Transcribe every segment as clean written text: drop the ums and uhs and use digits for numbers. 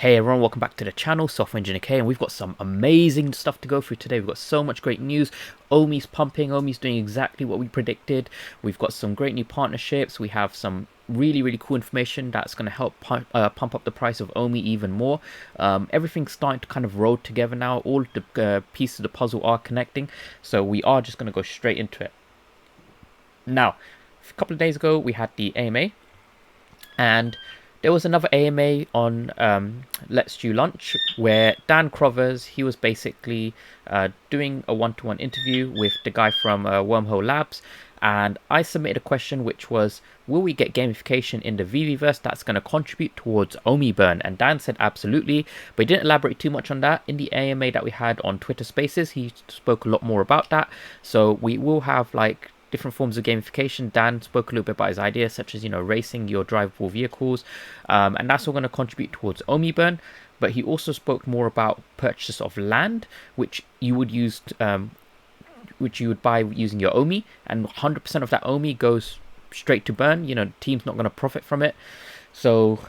Hey everyone, welcome back to the channel, Software Engineer K, and we've got some amazing stuff to go through today. We've got so much great news. Omi's pumping, Omi's doing exactly what we predicted. We've got some great new partnerships. We have some really cool information that's going to help pump up the price of Omi even more. Everything's starting to kind of roll together now. All the pieces of the puzzle are connecting, so we are just going to go straight into it. Now, a couple of days ago, we had the AMA, and there was another AMA on Let's Do Lunch where Dan Crothers, he was basically doing a one-to-one interview with the guy from Wormhole Labs, and I submitted a question which was, will we get gamification in the VeVeVerse that's going to contribute towards Omi burn? And Dan said absolutely, but he didn't elaborate too much on that. In the AMA that we had on Twitter Spaces, he spoke a lot more about that, so we will have like different forms of gamification. Dan spoke a little bit about his ideas, such as, racing your drivable vehicles, and that's all going to contribute towards Omi burn. But he also spoke more about purchase of land, which you would use, which you would buy using your Omi, and 100% of that Omi goes straight to burn. The team's not going to profit from it, so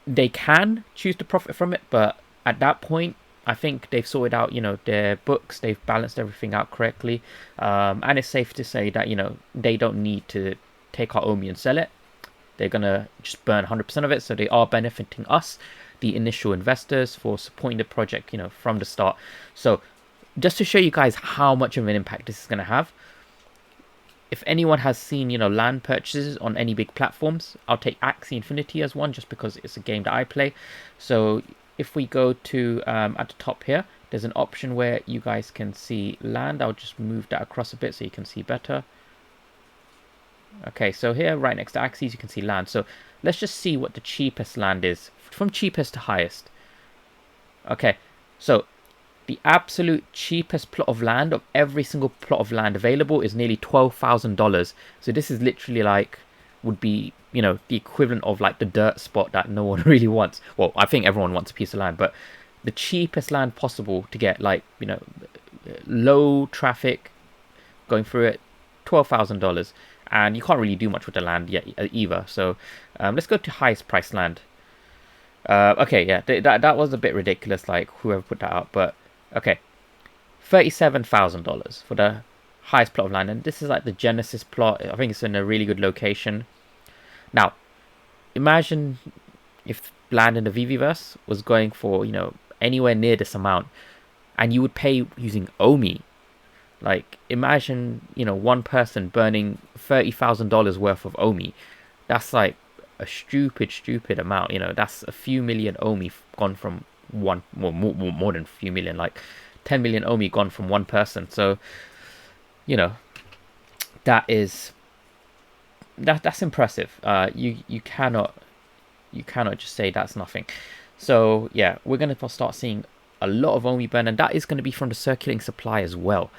they can choose to profit from it, but at that point, I think they've sorted out, their books, they've balanced everything out correctly, and it's safe to say that, they don't need to take our Omi and sell it. They're going to just burn 100% of it, so they are benefiting us, the initial investors, for supporting the project, from the start. So just to show you guys how much of an impact this is going to have, if anyone has seen, land purchases on any big platforms, I'll take Axie Infinity as one, just because it's a game that I play. So if we go to at the top here, there's an option where you guys can see land. I'll just move that across a bit so you can see better. Okay, so here right next to Axies you can see land. So let's just see what the cheapest land is, from cheapest to highest. Okay, so the absolute cheapest plot of land of every single plot of land available is nearly $12,000. So this is literally like, would be, the equivalent of like the dirt spot that no one really wants. Well, I think everyone wants a piece of land, but the cheapest land possible to get, like, low traffic going through it, $12,000. And you can't really do much with the land yet either. So let's go to highest price land. Okay, yeah, that was a bit ridiculous, like whoever put that out, but okay, $37,000 for the highest plot of land, and this is like the Genesis plot. I think it's in a really good location. Now, imagine if land in the VeVeVerse was going for, anywhere near this amount, and you would pay using Omi. Like, imagine, one person burning $30,000 worth of Omi. That's like a stupid amount. That's a few million Omi gone from one, well, more than a few million, like 10 million Omi gone from one person. So, that's impressive. You cannot just say that's nothing. So yeah, we're gonna start seeing a lot of Omi burn, and that is going to be from the circulating supply as well.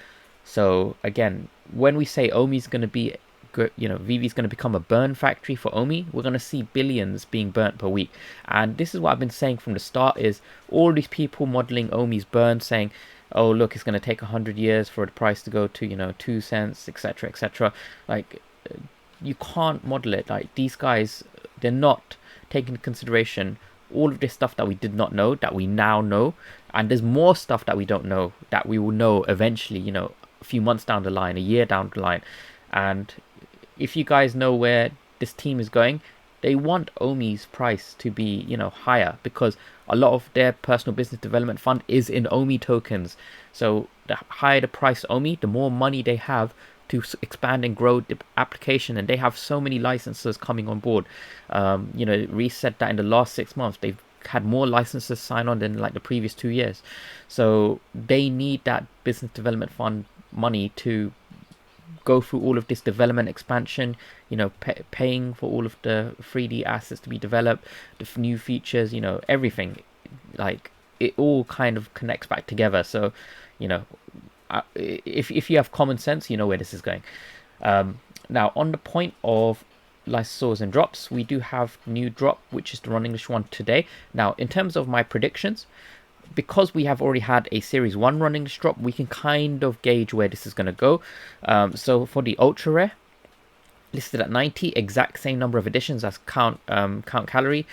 So again, when we say Omi's going to be, VeVe's going to become a burn factory for Omi, we're going to see billions being burnt per week. And this is what I've been saying from the start, is all these people modeling Omi's burn, saying, oh look, it's going to take 100 years for the price to go to 2 cents, etc, etc. Like, you can't model it. Like, these guys, they're not taking into consideration all of this stuff that we did not know, that we now know, and there's more stuff that we don't know, that we will know eventually, a few months down the line, a year down the line. And if you guys know where this team is going, they want Omi's price to be, higher, because a lot of their personal business development fund is in Omi tokens. So the higher the price Omi, the more money they have to expand and grow the application, and they have so many licenses coming on board. Reese said that in the last 6 months they've had more licenses signed on than like the previous 2 years. So they need that business development fund money to go through all of this development expansion, paying for all of the 3D assets to be developed, the new features, everything. Like, it all kind of connects back together. So, if you have common sense, you know where this is going. Now, on the point of licensors and drops, we do have new drop, which is the Run English one today. Now, in terms of my predictions, because we have already had a Series 1 Run English drop, we can kind of gauge where this is going to go. So for the Ultra Rare, listed at 90, exact same number of editions as Count Calorie.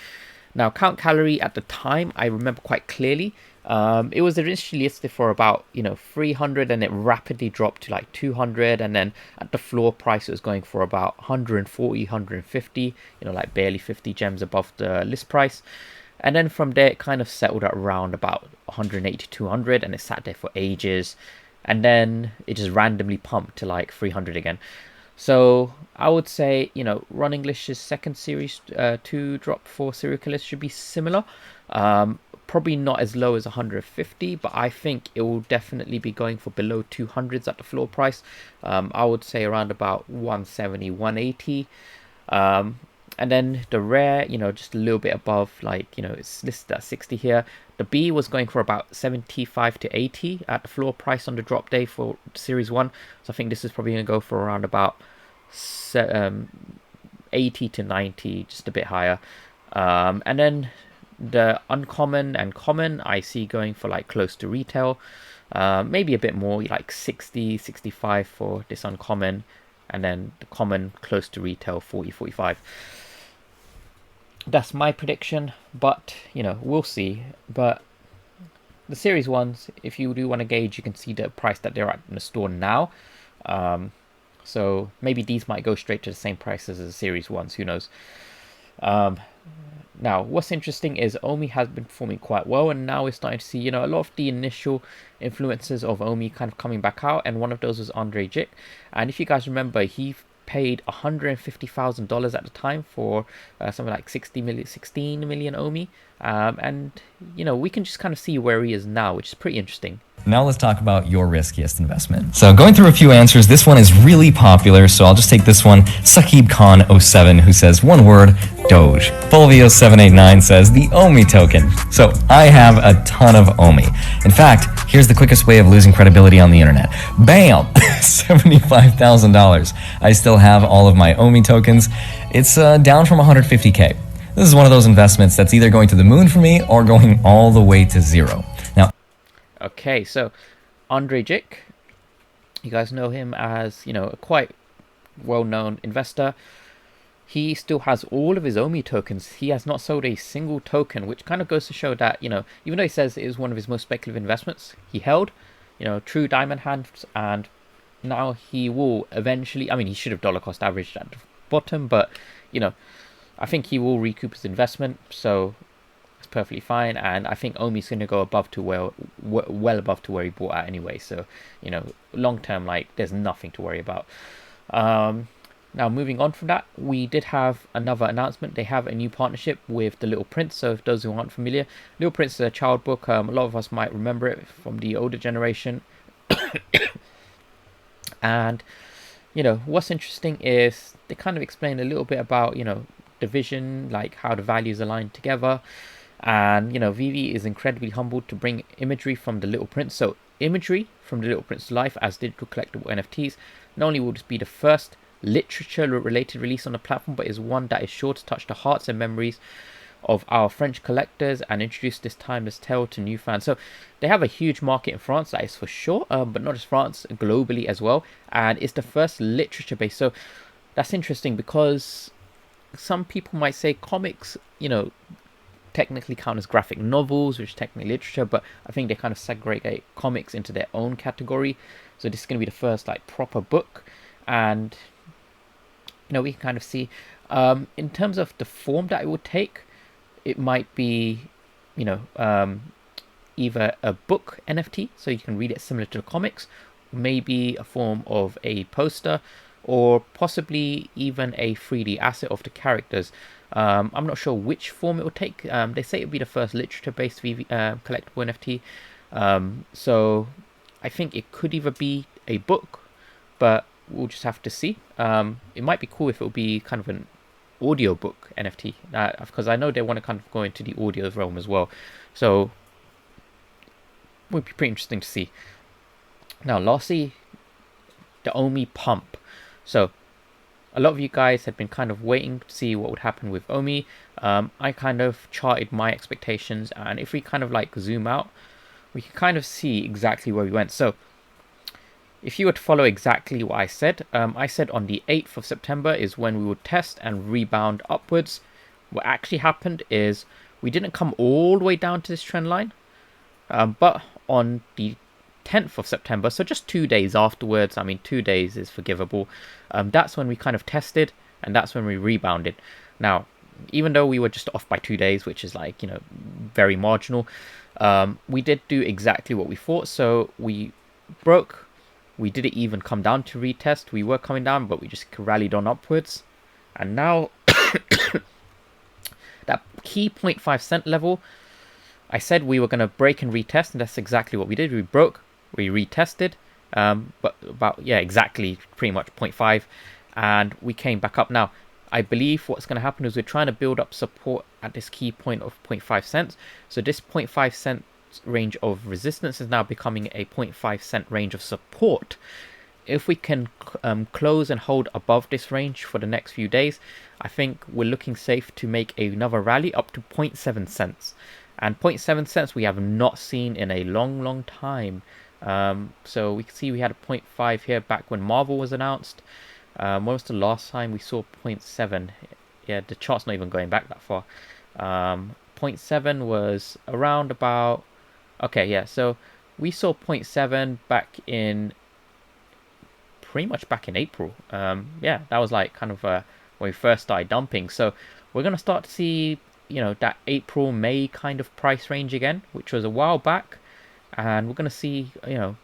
Now, count calorie at the time, I remember quite clearly. It was initially listed for about 300, and it rapidly dropped to like 200, and then at the floor price it was going for about 140, 150, like barely 50 gems above the list price. And then from there it kind of settled at around about 180 to 200, and it sat there for ages, and then it just randomly pumped to like 300 again. So I would say, Ron English's second series 2 drop for serial killers should be similar. Probably not as low as 150, but I think it will definitely be going for below 200s at the floor price. I would say around about 170, 180. And then the rare, just a little bit above, like, it's listed at 60 here. The B was going for about 75 to 80 at the floor price on the drop day for Series 1. So I think this is probably going to go for around about 80 to 90, just a bit higher. And then the uncommon and common I see going for like close to retail. Maybe a bit more, like 60, 65 for this uncommon. And then the common close to retail, 40, 45. That's my prediction, but we'll see. But the series ones, if you do want to gauge, you can see the price that they're at in the store now. So maybe these might go straight to the same price as the series ones, who knows. Now, what's interesting is Omi has been performing quite well, and now we're starting to see, a lot of the initial influences of Omi kind of coming back out, and one of those was Andre Jick. And if you guys remember, he paid $150,000 at the time for something like 16 million Omi. And, we can just kind of see where he is now, which is pretty interesting. Now let's talk about your riskiest investment. So going through a few answers, this one is really popular, so I'll just take this one. Saqib Khan 07, who says one word, Doge. Fulvio 789 says the Omi token. So I have a ton of Omi. In fact, here's the quickest way of losing credibility on the internet. Bam! $75,000. I still have all of my Omi tokens. It's down from 150K. This is one of those investments that's either going to the moon for me or going all the way to zero. Now, okay, so Andre Jick, you guys know him as, a quite well-known investor. He still has all of his Omi tokens. He has not sold a single token, which kind of goes to show that, even though he says it is one of his most speculative investments, he held, true diamond hands, and now he will eventually, he should have dollar cost averaged at the bottom, but, I think he will recoup his investment, so it's perfectly fine. And I think Omi's going to go above to well above to where he bought at anyway. So, long term, like, there's nothing to worry about. Now, moving on from that, we did have another announcement. They have a new partnership with The Little Prince. So, if those who aren't familiar, Little Prince is a child book. A lot of us might remember it from the older generation. And, what's interesting is they kind of explain a little bit about, the vision, like how the values align together. And VeVe is incredibly humbled to bring imagery from The Little Prince. So imagery from The Little Prince's life as digital collectible NFTs. Not only will this be the first literature related release on the platform, but is one that is sure to touch the hearts and memories of our French collectors and introduce this timeless tale to new fans. So they have a huge market in France, that is for sure, but not just France, globally as well. And it's the first literature based. So that's interesting because some people might say comics, technically count as graphic novels, which is technically literature, but I think they kind of segregate comics into their own category. So this is going to be the first like proper book, and we can kind of see in terms of the form that it would take, it might be either a book NFT, so you can read it similar to the comics, maybe a form of a poster, or possibly even a 3D asset of the characters. I'm not sure which form it will take. They say it will be the first literature-based collectible NFT. So I think it could either be a book, but we'll just have to see. It might be cool if it will be kind of an audiobook NFT, because I know they want to kind of go into the audio realm as well. So it would be pretty interesting to see. Now, lastly, the Omi pump. So a lot of you guys had been kind of waiting to see what would happen with Omi. I kind of charted my expectations, and if we kind of like zoom out, we can kind of see exactly where we went. So if you were to follow exactly what I said on the 8th of September is when we would test and rebound upwards. What actually happened is We didn't come all the way down to this trend line, but on the 10th of September, so just 2 days afterwards, I mean 2 days is forgivable, that's when we kind of tested, and that's when we rebounded. Now, even though we were just off by 2 days, which is like, you know, very marginal, we did do exactly what we thought. So we broke, we didn't even come down to retest, we were coming down, but we just rallied on upwards. And now that key 0.5 cent level, I said we were going to break and retest, and that's exactly what we did. We broke, we retested, but about, yeah, exactly pretty much 0.5, and we came back up. Now, I believe what's going to happen is we're trying to build up support at this key point of 0.5 cents. So this 0.5 cent range of resistance is now becoming a 0.5 cent range of support. If we can close and hold above this range for the next few days, I think we're looking safe to make another rally up to 0.7 cents. And 0.7 cents we have not seen in a long time. So we can see we had a 0.5 here back when Marvel was announced. When was the last time we saw 0.7? Yeah, the chart's not even going back that far. 0.7 was around about... Okay, yeah, so we saw 0.7 back in... pretty much back in April. Yeah, that was like kind of when we first started dumping. So we're going to start to see, you know, that April, May kind of price range again, which was a while back. And we're going to see, you know,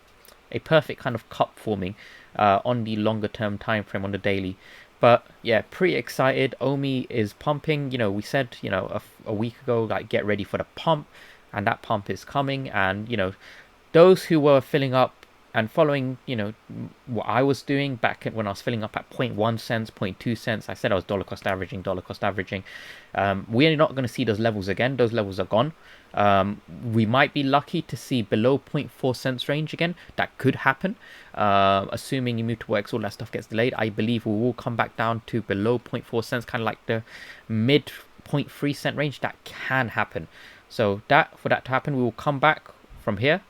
a perfect kind of cup forming on the longer term time frame on the daily. But yeah, pretty excited. OMI is pumping. You know, we said, you know, a week ago, like, get ready for the pump, and that pump is coming. And, you know, those who were filling up and following, you know, what I was doing back when I was filling up at 0.1 cents, 0.2 cents, I said I was dollar cost averaging. We're not going to see those levels again. Those levels are gone. We might be lucky to see below 0.4 cents range again. That could happen. Assuming immutable X, all that stuff gets delayed, I believe we will come back down to below 0.4 cents, kind of like the mid 0.3 cent range. That can happen. So for that to happen, we will come back from here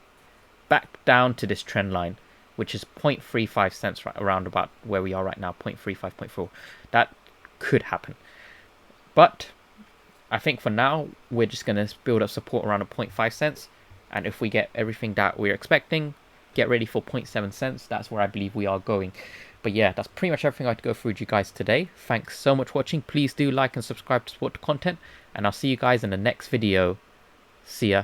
back down to this trend line, which is 0.35 cents, right around about where we are right now, 0.35, 0.4. That could happen. But I think for now, we're just going to build up support around a 0.5 cents. And if we get everything that we're expecting, get ready for 0.7 cents. That's where I believe we are going. But yeah, that's pretty much everything I had to go through with you guys today. Thanks so much for watching. Please do like and subscribe to support the content. And I'll see you guys in the next video. See ya.